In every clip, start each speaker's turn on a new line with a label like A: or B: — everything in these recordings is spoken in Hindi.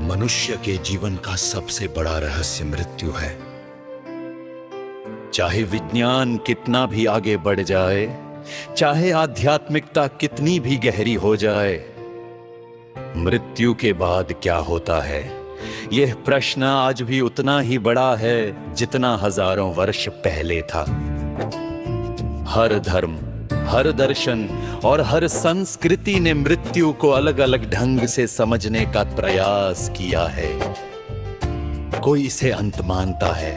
A: मनुष्य के जीवन का सबसे बड़ा रहस्य मृत्यु है। चाहे विज्ञान कितना भी आगे बढ़ जाए, चाहे आध्यात्मिकता कितनी भी गहरी हो जाए, मृत्यु के बाद क्या होता है, यह प्रश्न आज भी उतना ही बड़ा है जितना हजारों वर्ष पहले था। हर धर्म, हर दर्शन और हर संस्कृति ने मृत्यु को अलग अलग ढंग से समझने का प्रयास किया है। कोई इसे अंत मानता है,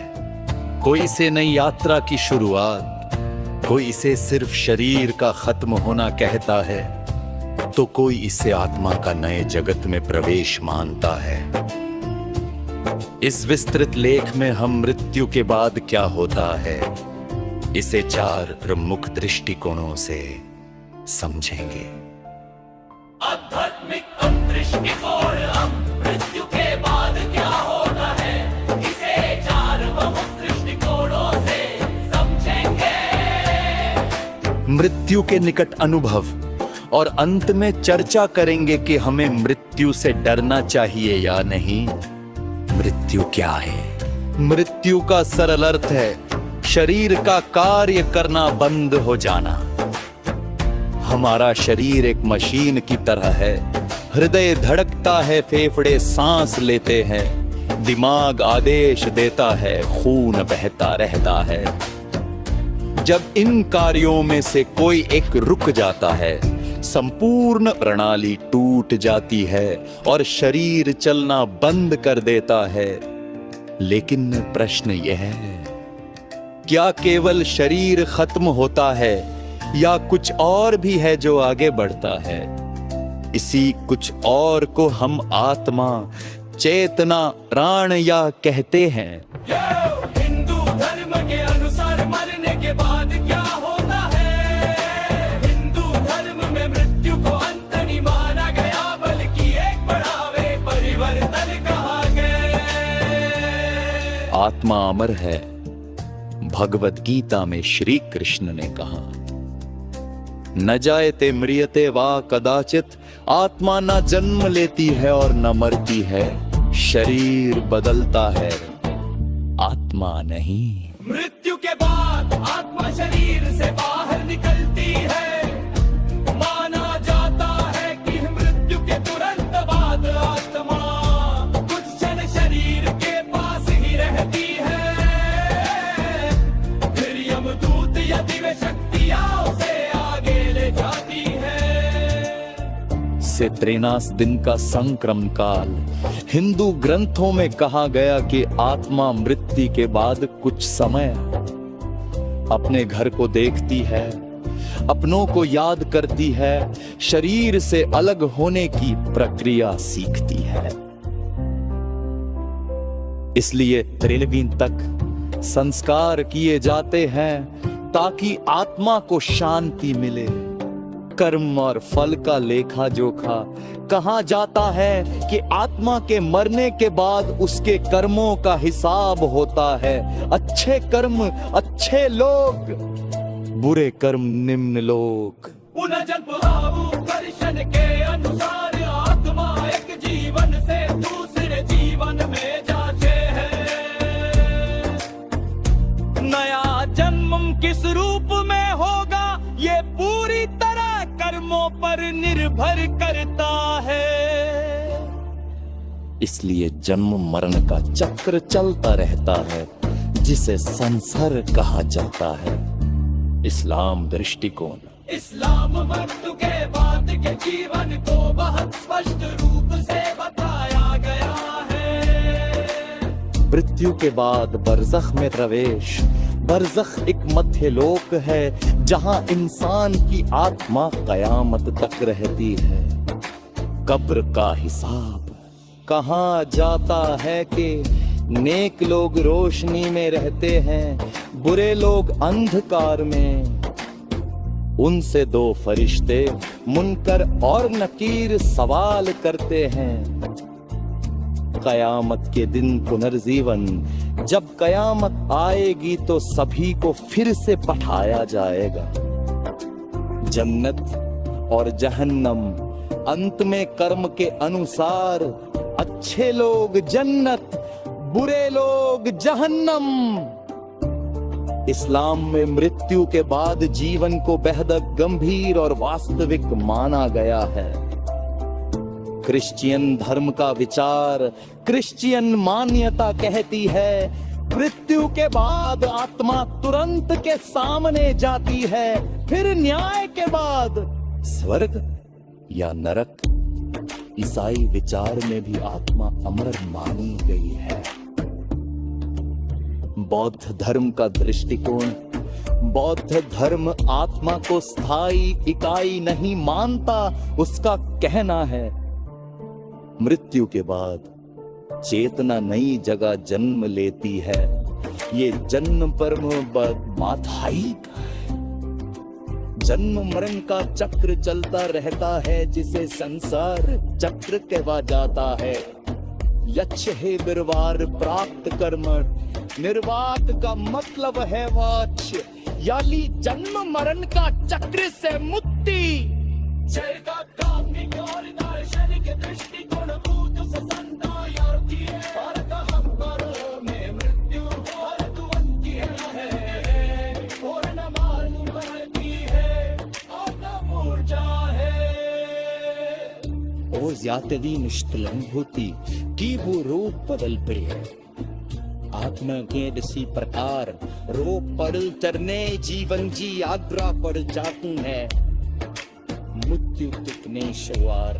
A: कोई इसे नई यात्रा की शुरुआत, कोई इसे सिर्फ शरीर का खत्म होना कहता है, तो कोई इसे आत्मा का नए जगत में प्रवेश मानता है। इस विस्तृत लेख में हम मृत्यु के बाद क्या होता है, इसे 4 प्रमुख दृष्टिकोणों से समझेंगे।
B: आध्यात्मिक दृष्टिकोण, हम मृत्यु के बाद क्या होता है, इसे 4 प्रमुख दृष्टिकोणों से समझेंगे।
A: मृत्यु के निकट अनुभव और अंत में चर्चा करेंगे कि हमें मृत्यु से डरना चाहिए या नहीं। मृत्यु क्या है? मृत्यु का सरल अर्थ है शरीर का कार्य करना बंद हो जाना। हमारा शरीर एक मशीन की तरह है। हृदय धड़कता है, फेफड़े सांस लेते हैं, दिमाग आदेश देता है, खून बहता रहता है। जब इन कार्यों में से कोई एक रुक जाता है, संपूर्ण प्रणाली टूट जाती है और शरीर चलना बंद कर देता है। लेकिन प्रश्न यह है, क्या केवल शरीर खत्म होता है या कुछ और भी है जो आगे बढ़ता है? इसी कुछ और को हम आत्मा, चेतना, प्राण या कहते हैं।
B: हिंदू धर्म के अनुसार मरने के बाद क्या होता है? हिंदू धर्म में मृत्यु को अंत नहीं माना गया, बल्कि एक बढ़ावे परिवर्तन कहा गया।
A: आत्मा अमर है। भगवत गीता में श्री कृष्ण ने कहा, न जायते म्रियते वा कदाचित, आत्मा न जन्म लेती है और न मरती है। शरीर बदलता है, आत्मा नहीं।
B: मृत्यु के बाद आत्मा शरीर से बाहर निकलती है। माना जाता है कि मृत्यु के तुरंत बाद आत्मा कुछ क्षण शरीर के पास ही रहती है। फिर यमदूत या दिव्य शक्तियां उसे आगे ले जाती है।
A: से 13 दिन का संक्रमण काल। हिंदू ग्रंथों में कहा गया कि आत्मा मृत्यु के बाद कुछ समय अपने घर को देखती है, अपनों को याद करती है, शरीर से अलग होने की प्रक्रिया सीखती है। इसलिए 13वीं तक संस्कार किए जाते हैं ताकि आत्मा को शांति मिले। कर्म और फल का लेखा जोखा कहा जाता है कि आत्मा के मरने के बाद उसके कर्मों का हिसाब होता है। अच्छे कर्म अच्छे लोग, बुरे कर्म निम्न लोग।
B: पुनर्जन्म दर्शन के अनुसार आत्मा एक जीवन से दूसरे जीवन में जाते हैं। नया जन्म किस रूप में होगा, ये पूरी तरह कर्मों पर निर्भर करता है।
A: इसलिए जन्म मरण का चक्र चलता रहता है, जिसे संसार कहा जाता है। इस्लाम दृष्टिकोण,
B: इस्लाम मृत्यु के बाद के जीवन को बहुत स्पष्ट रूप से बताया गया है।
A: मृत्यु के बाद बरज़ख में प्रवेश। बरज़ख एक मध्य लोक है जहां इंसान की आत्मा कयामत तक रहती है। कब्र का हिसाब कहा जाता है कि नेक लोग रोशनी में रहते हैं, बुरे लोग अंधकार में। उनसे 2 फरिश्ते मुनकर और नकीर सवाल करते हैं। कयामत के दिन पुनर्जीवन, जब कयामत आएगी तो सभी को फिर से पठाया जाएगा। जन्नत और जहन्नम अंत में कर्म के अनुसार अच्छे लोग जन्नत, बुरे लोग जहन्नम। इस्लाम में मृत्यु के बाद जीवन को बेहद गंभीर और वास्तविक माना गया है। क्रिश्चियन धर्म का विचार, क्रिश्चियन मान्यता कहती है मृत्यु के बाद आत्मा तुरंत के सामने जाती है, फिर न्याय के बाद स्वर्ग या नरक। ईसाई विचार में भी आत्मा अमर मानी गई है। बौद्ध धर्म का दृष्टिकोण, बौद्ध धर्म आत्मा को स्थायी इकाई नहीं मानता। उसका कहना है मृत्यु के बाद चेतना नई जगह जन्म लेती है। ये जन्म परम बाधाई का है। जन्म मरण का चक्र चलता रहता है, जिसे संसार चक्र कहवा जाता है। यच्छ हे निर्वार प्राप्त कर्म, निर्वात का मतलब है वाच, यानी जन्म मरण का चक्र से मुक्ति।
B: जय का कामिक और दार्शनिक दृष्टिकोण भूत से संदायार्थी है। भारत हम पर में मृत्यु और तुवंत की है, और न मालूम की है और न मूर्छा है।
A: और ज्यादती निष्ठलन होती कि वो रूप बदल पे है। आत्मा के इसी प्रकार रूप बदल करने जीवन जी यात्रा पर जाती है। मृत्यु कितने सवार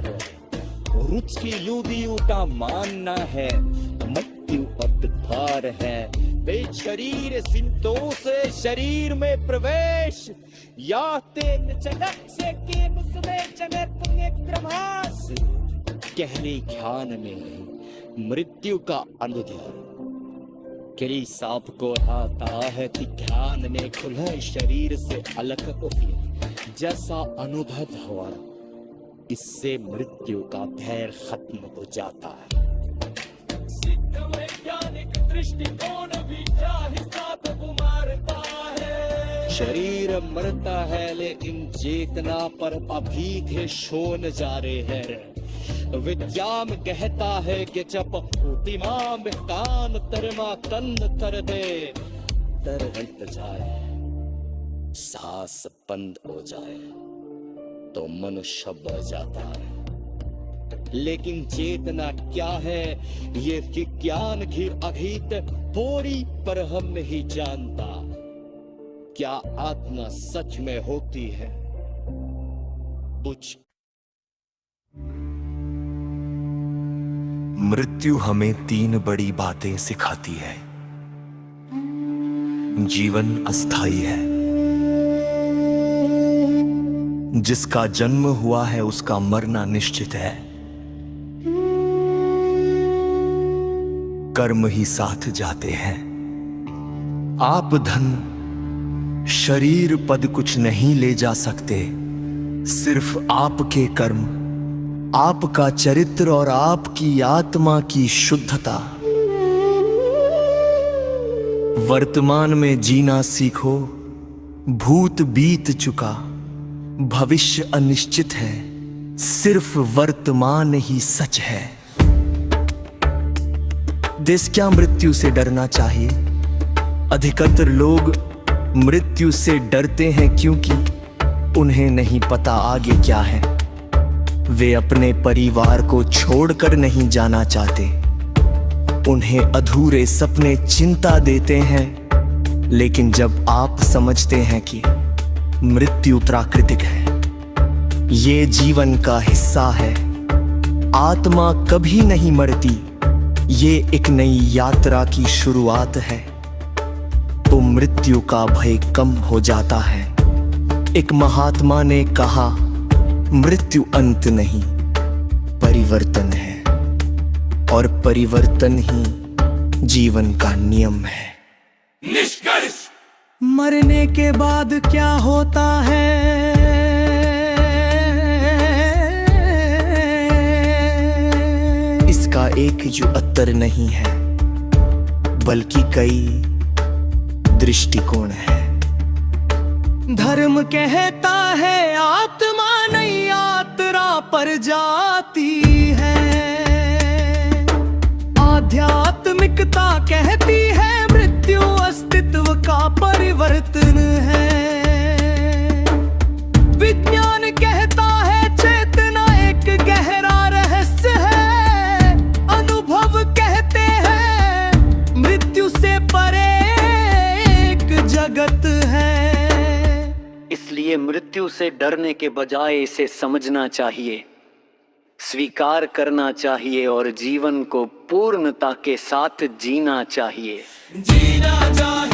A: रुच की युदियों का मानना है मृत्यु अवतार है। वे शरीर सिंतों से शरीर में प्रवेश या तेन चलक से के मुसमे चमे पुण्य क्रमास। गहरे ध्यान में मृत्यु का अनुभव कई सांप को आता है कि ध्यान में खुले शरीर से अलग होती जैसा अनुभव हुआ। इससे मृत्यु का भय खत्म हो जाता है।
B: सिद्ध वैज्ञानिक दृष्टिकोण भी क्या हिसाब को मारता है।
A: शरीर मरता है लेकिन चेतना पर अभी के शोन जा रहे हैं। विद्याम कहता है कि जब दिमाग में कान तरमा तन कर दे तर हट जाए, सांस बंद हो जाए तो मनुष्य बह जाता है। लेकिन चेतना क्या है ये विज्ञान भी अभी तक पूरी पर हम नहीं जानता। क्या आत्मा सच में होती है? कुछ
C: मृत्यु हमें 3 बड़ी बातें सिखाती है। जीवन अस्थाई है। जिसका जन्म हुआ है उसका मरना निश्चित है। कर्म ही साथ जाते हैं। आप धन, शरीर, पद कुछ नहीं ले जा सकते। सिर्फ आपके कर्म, आपका चरित्र और आपकी आत्मा की शुद्धता। वर्तमान में जीना सीखो। भूत बीत चुका, भविष्य अनिश्चित है। सिर्फ वर्तमान ही सच है। देश क्या मृत्यु से डरना चाहिए? अधिकतर लोग मृत्यु से डरते हैं क्योंकि उन्हें नहीं पता आगे क्या है। वे अपने परिवार को छोड़कर नहीं जाना चाहते। उन्हें अधूरे सपने चिंता देते हैं। लेकिन जब आप समझते हैं कि मृत्यु प्राकृतिक है, ये जीवन का हिस्सा है, आत्मा कभी नहीं मरती, ये एक नई यात्रा की शुरुआत है, तो मृत्यु का भय कम हो जाता है। एक महात्मा ने कहा, मृत्यु अंत नहीं, परिवर्तन है, और परिवर्तन ही जीवन का नियम है।
B: निष्कर्ष,
C: मरने के बाद क्या होता है? इसका एक ही उत्तर नहीं है, बल्कि कई दृष्टिकोण है। धर्म कहता है आत्मा नई यात्रा पर जाती है। वास्तविकता कहती है मृत्यु अस्तित्व का परिवर्तन है। विज्ञान कहता है चेतना एक गहरा रहस्य है। अनुभव कहते हैं मृत्यु से परे एक जगत है। इसलिए मृत्यु से डरने के बजाय इसे समझना चाहिए, स्वीकार करना चाहिए और जीवन को पूर्णता के साथ जीना चाहिए।
B: जीना चाहिए।